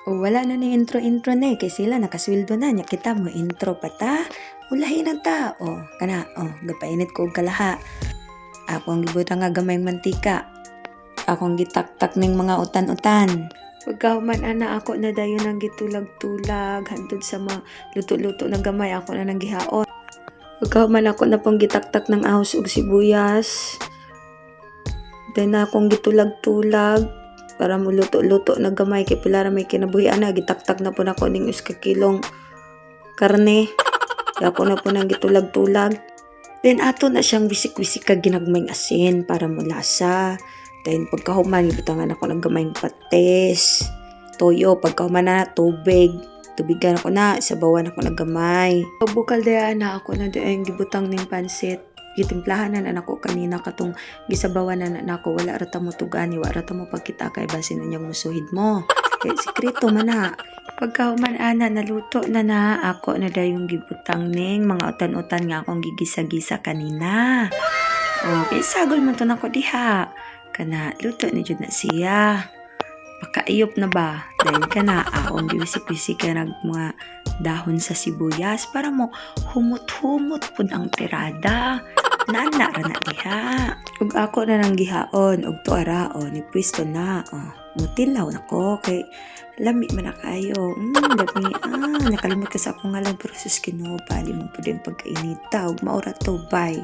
O wala na ni intro-intro na kay sila nakasweldo na nya kita mo intro pa ta. Ulahin na ta. O kana gapainit ko og kalaha. Akong gibutang nga gamayng mantika. Akong gitaktak ning mga utan-utan. Pagkahuman ana ako na dayon nang gitulag-tulag hantod sa mga luto-luto na gamay ako na nang gihaon. Pagkahuman ako na pong gitaktak ng ahos ug sibuyas. Then akong gitulag-tulag para mo luto-luto na gamay kay pila ra may kinabuhian na gitaktak na po nako ning 1 kilong karne. Kaya ako na po nang gitulag-tulag. Then ato na siyang bisik-bisik kag ginagmayng asin para mulasa. Then pagkahuman gibutangan ako ng gamayng patis, toyo, pagkahuman na tubig. Tubigan ako na, sabawan ako ng gamay. Pagbukal daya na ako na dayang gibutang ning pansit. Gitimplahan na ako kanina katong gisabawan na nako wala ra ta mo tugani wa ra ta mo pagkita kay basin unyang musuhid mo kay sikreto man na pagkahuman ana naluto na ako na dayong gibutang ning mga utan-utan nga akong gigisa-gisa kanina okay sagol man to nako diha kana luto ni jud na siya pakaiyop na ba dahil kana akong giwisik-wisik nag mga dahon sa sibuyas para mo humot-humot pud ang tirada nana ra na diha ug ako na nang gihaon ug tuaraon ni pwesto na mutilaw nako kay lami man na kayo dami nakalimot ka sa akong ngalan pero sus Ginoo bali mo pud ang pagkainita ug maura to bye